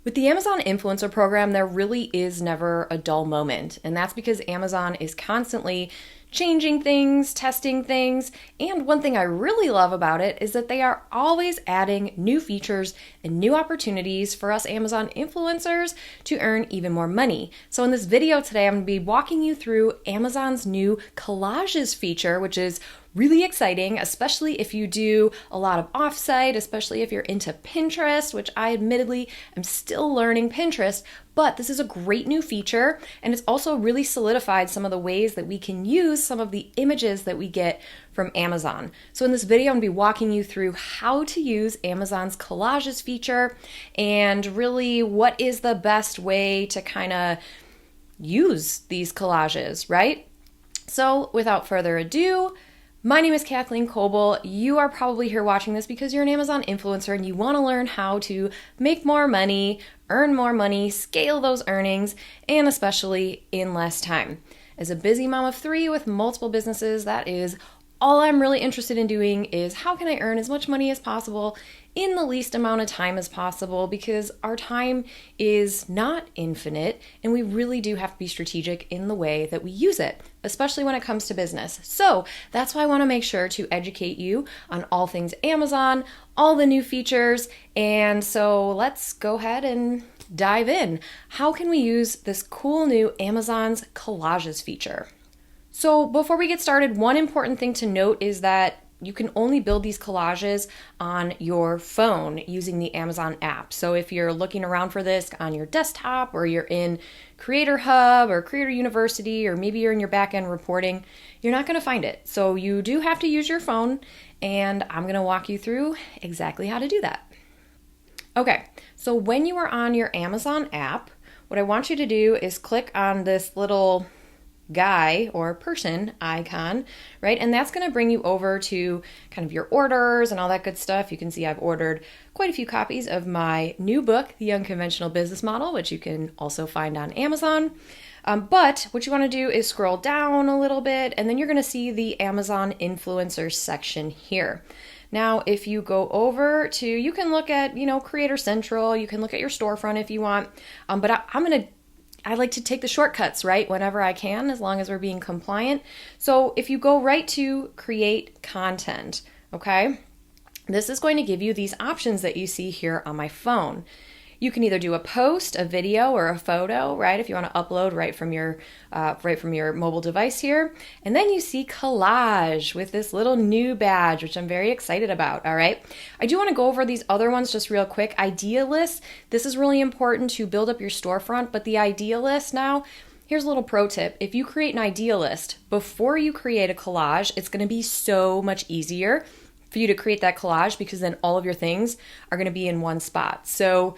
With the Amazon Influencer Program, there really is never a dull moment, and that's because Amazon is constantly changing things, testing things, and one thing I really love about it is that they are always adding new features and new opportunities for us Amazon influencers to earn even more money. So in this video today, I'm going to be walking you through Amazon's new Collages feature, which is really exciting, especially if you do a lot of offsite, especially if you're into Pinterest, which I admittedly am still learning Pinterest, but this is a great new feature, and it's also really solidified some of the ways that we can use some of the images that we get from Amazon. So in this video, I'm going to be walking you through how to use Amazon's Collages feature and really what is the best way to kind of use these collages, right? So without further ado, my name is Kathleen Coble. You are probably here watching this because you're an Amazon influencer and you want to learn how to make more money, earn more money, scale those earnings, and especially in less time. As a busy mom of three with multiple businesses, that is all I'm really interested in doing is how can I earn as much money as possible in the least amount of time as possible, because our time is not infinite and we really do have to be strategic in the way that we use it, especially when it comes to business. So that's why I want to make sure to educate you on all things Amazon, all the new features, and so let's go ahead and dive in. How can we use this cool new Amazon's Collages feature? So before we get started, one important thing to note is that you can only build these collages on your phone using the Amazon app. So if you're looking around for this on your desktop, or you're in Creator Hub or Creator University, or maybe you're in your backend reporting, you're not going to find it. So you do have to use your phone, and I'm going to walk you through exactly how to do that. Okay, so when you are on your Amazon app, what I want you to do is click on this little guy or person icon, right? And that's going to bring you over to kind of your orders and all that good stuff. You can see I've ordered quite a few copies of my new book, The Unconventional Business Model, which you can also find on Amazon. But what you want to do is scroll down a little bit, and then you're going to see the Amazon Influencers section here. Now, if you go over to, you can look at, Creator Central, you can look at your storefront if you want, but I like to take the shortcuts, right, whenever I can, as long as we're being compliant. So if you go right to create content, okay, this is going to give you these options that you see here on my phone. You can either do a post, a video, or a photo, right? If you want to upload right from your mobile device here. And then you see collage with this little new badge, which I'm very excited about, all right? I do want to go over these other ones just real quick. Idea list, this is really important to build up your storefront, but the idea list now, here's a little pro tip. If you create an idea list before you create a collage, it's going to be so much easier for you to create that collage, because then all of your things are going to be in one spot. So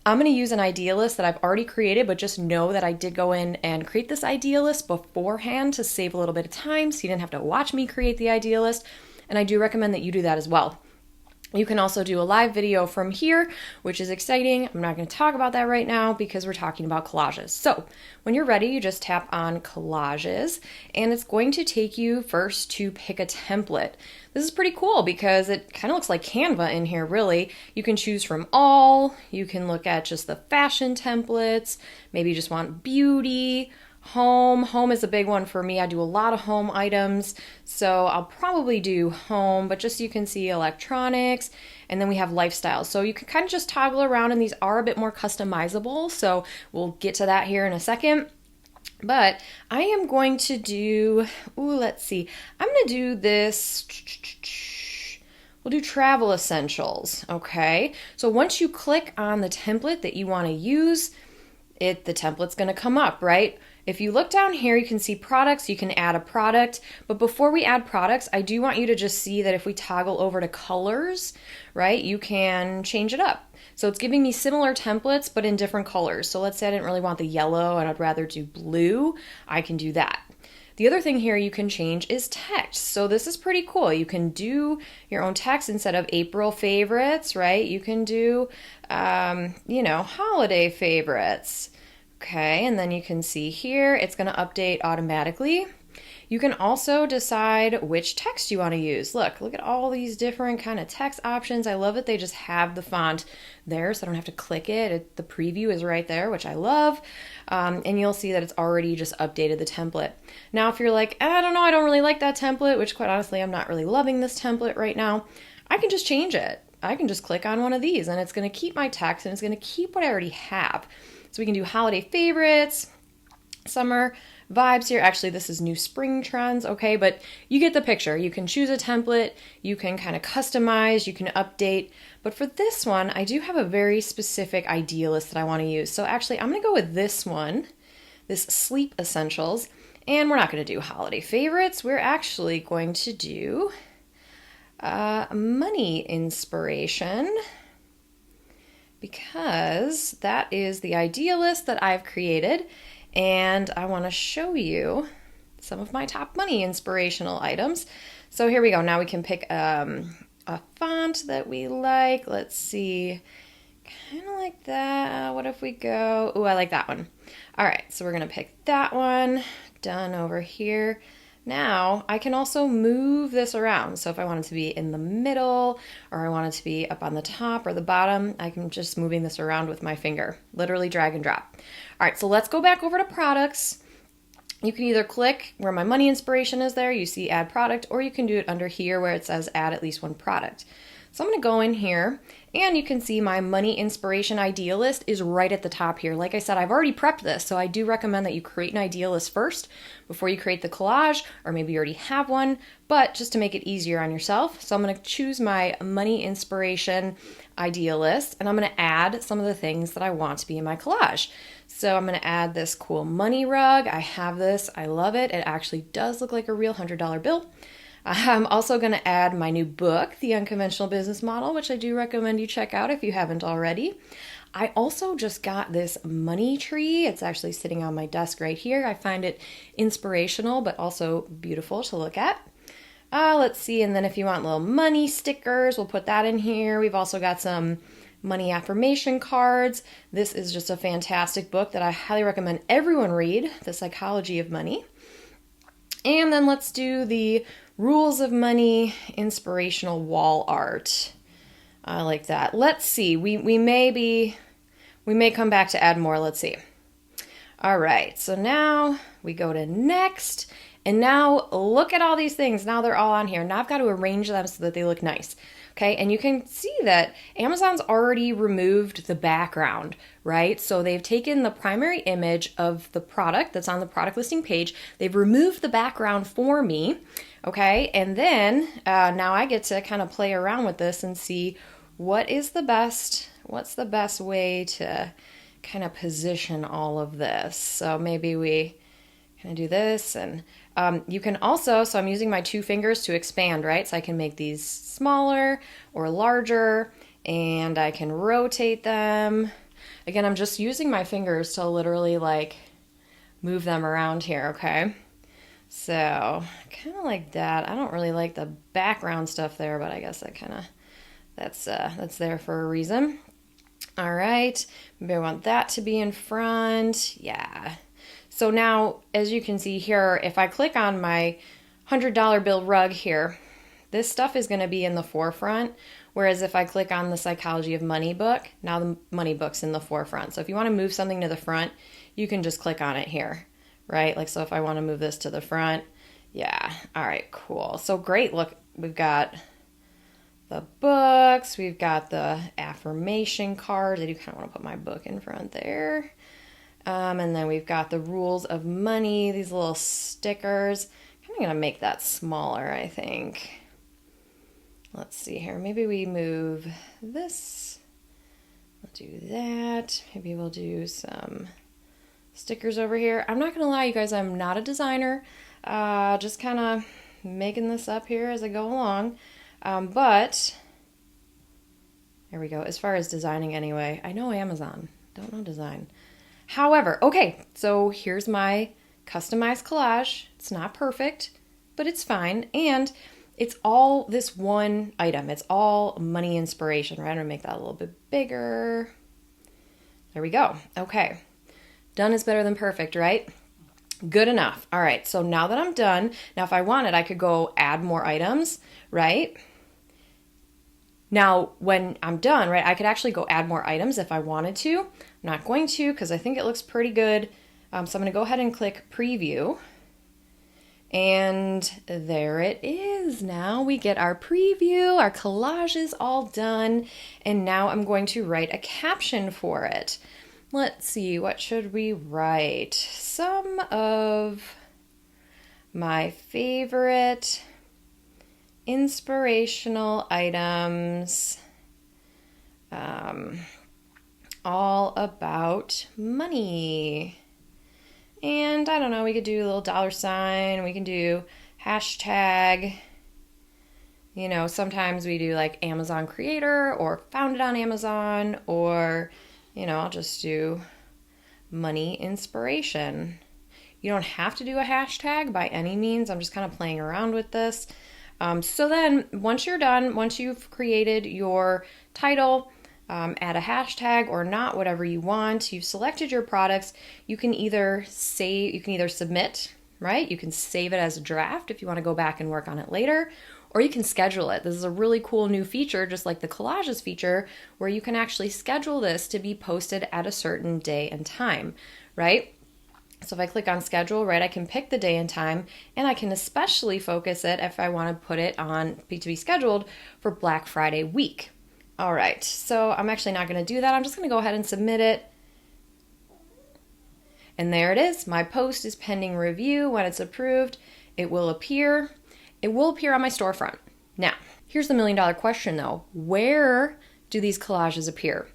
I'm going to use an idea list that I've already created, but just know that I did go in and create this idea list beforehand to save a little bit of time so you didn't have to watch me create the idea list. And I do recommend that you do that as well. You can also do a live video from here, which is exciting. I'm not going to talk about that right now because we're talking about collages. So when you're ready, you just tap on Collages, and it's going to take you first to pick a template. This is pretty cool because it kind of looks like Canva in here, really. You can choose from all. You can look at just the fashion templates. Maybe you just want beauty. Home is a big one for me. I do a lot of home items, so I'll probably do home, but just so you can see electronics, and then we have lifestyle. So you can kind of just toggle around, and these are a bit more customizable, so we'll get to that here in a second. But I am going to do, let's see, I'm going to do this, we'll do travel essentials, okay? So once you click on the template that you want to use, the template's going to come up, right? If you look down here, you can see products, you can add a product, but before we add products, I do want you to just see that if we toggle over to colors, right, you can change it up. So it's giving me similar templates, but in different colors. So let's say I didn't really want the yellow and I'd rather do blue, I can do that. The other thing here you can change is text. So this is pretty cool. You can do your own text instead of April favorites, right? You can do, holiday favorites. Okay, and then you can see here, it's going to update automatically. You can also decide which text you want to use. Look at all these different kind of text options. I love that they just have the font there so I don't have to click it. The preview is right there, which I love. And you'll see that it's already just updated the template. Now, if you're like, I don't know, I don't really like that template, which quite honestly, I'm not really loving this template right now, I can just change it. I can just click on one of these and it's going to keep my text and it's going to keep what I already have. So we can do holiday favorites, summer vibes here. Actually, this is new spring trends, okay? But you get the picture. You can choose a template, you can kind of customize, you can update. But for this one, I do have a very specific idea list that I want to use. So actually, I'm going to go with this one, this sleep essentials. And we're not going to do holiday favorites. We're actually going to do money inspiration, because that is the idea list that I've created. And I want to show you some of my top money inspirational items. So here we go. Now we can pick a font that we like. Let's see, kind of like that. What if we go, I like that one. All right, so we're going to pick that one. Done over here. Now I can also move this around. So if I want it to be in the middle or I want it to be up on the top or the bottom, I can just moving this around with my finger, literally drag and drop. All right, so let's go back over to products. You can either click where my money inspiration is there, you see add product, or you can do it under here where it says add at least one product. So I'm going to go in here and you can see my money inspiration idea list is right at the top here. Like I said, I've already prepped this, so I do recommend that you create an idea list first before you create the collage, or maybe you already have one, but just to make it easier on yourself. So I'm going to choose my money inspiration idea list and I'm going to add some of the things that I want to be in my collage. So I'm going to add this cool money rug. I have this. I love it. It actually does look like a real $100 bill. I'm also going to add my new book, The Unconventional Business Model, which I do recommend you check out if you haven't already. I also just got this money tree. It's actually sitting on my desk right here. I find it inspirational, but also beautiful to look at. Let's see, and then if you want little money stickers, we'll put that in here. We've also got some money affirmation cards. This is just a fantastic book that I highly recommend everyone read, The Psychology of Money. And then let's do the Rules of Money inspirational wall art. I like that. Let's see. We may come back to add more. Let's see. All right. So now we go to next. And now look at all these things. Now they're all on here. Now I've got to arrange them so that they look nice. Okay, and you can see that Amazon's already removed the background, right? So they've taken the primary image of the product that's on the product listing page. They've removed the background for me, okay? And then now I get to kind of play around with this and see what's the best way to kind of position all of this. So maybe we kind of do this, and you can also, so I'm using my 2 fingers to expand, right? So I can make these smaller or larger, and I can rotate them. Again, I'm just using my fingers to literally like move them around here, okay? So kind of like that. I don't really like the background stuff there, but I guess that's there for a reason. All right, maybe I want that to be in front. Yeah. So now, as you can see here, if I click on my $100 bill rug here, this stuff is going to be in the forefront. Whereas if I click on the Psychology of Money book, now the money book's in the forefront. So if you want to move something to the front, you can just click on it here, right? Like, so if I want to move this to the front, yeah. All right, cool. So great. Look, we've got the books, we've got the affirmation cards. I do kind of want to put my book in front there. And then we've got the Rules of Money, these little stickers. I'm going to make that smaller, I think. Let's see here. Maybe we move this. We'll do that. Maybe we'll do some stickers over here. I'm not going to lie, you guys, I'm not a designer. Just kind of making this up here as I go along. But there we go. As far as designing anyway, I know Amazon. Don't know design. However, okay, so here's my customized collage. It's not perfect, but it's fine. And it's all this one item. It's all money inspiration, right? I'm gonna make that a little bit bigger. There we go. Okay. Done is better than perfect, right? Good enough. All right, so now that I'm done, now if I wanted, I could go add more items, right? Now, when I'm done, right, I could actually go add more items if I wanted to. I'm not going to because I think it looks pretty good. So I'm going to go ahead and click preview. And there it is. Now we get our preview, our collages all done. And now I'm going to write a caption for it. Let's see, what should we write? Some of my favorite inspirational items, all about money. And I don't know, we could do a little $, we can do hashtag, sometimes we do like Amazon creator or founded on Amazon, or, I'll just do money inspiration. You don't have to do a hashtag by any means. I'm just kind of playing around with this. So then once you're done, once you've created your title, add a hashtag or not, whatever you want, you've selected your products, you can either submit, right? You can save it as a draft if you want to go back and work on it later, or you can schedule it. This is a really cool new feature, just like the Collages feature, where you can actually schedule this to be posted at a certain day and time, right? So if I click on schedule, right, I can pick the day and time, and I can especially focus it if I want to put it on to be scheduled for Black Friday week. All right, so I'm actually not going to do that. I'm just going to go ahead and submit it. And there it is. My post is pending review. When it's approved, it will appear. It will appear on my storefront. Now, here's the $1 million question though. Where do these collages appear?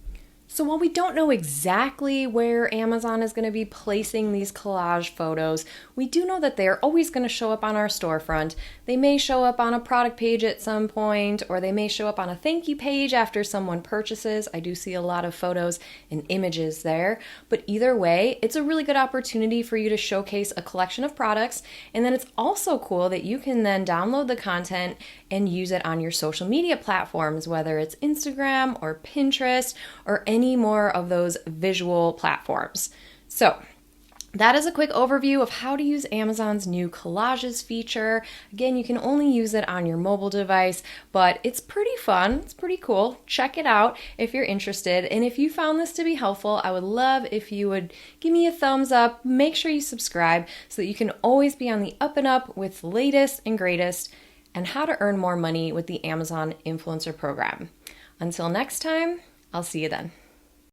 So while we don't know exactly where Amazon is going to be placing these collage photos, we do know that they're always going to show up on our storefront. They may show up on a product page at some point, or they may show up on a thank you page after someone purchases. I do see a lot of photos and images there, but either way, it's a really good opportunity for you to showcase a collection of products. And then it's also cool that you can then download the content and use it on your social media platforms, whether it's Instagram or Pinterest or any more of those visual platforms. So that is a quick overview of how to use Amazon's new Collages feature. Again, you can only use it on your mobile device, but it's pretty fun. It's pretty cool. Check it out if you're interested. And if you found this to be helpful, I would love if you would give me a thumbs up. Make sure you subscribe so that you can always be on the up and up with the latest and greatest and how to earn more money with the Amazon Influencer Program. Until next time, I'll see you then.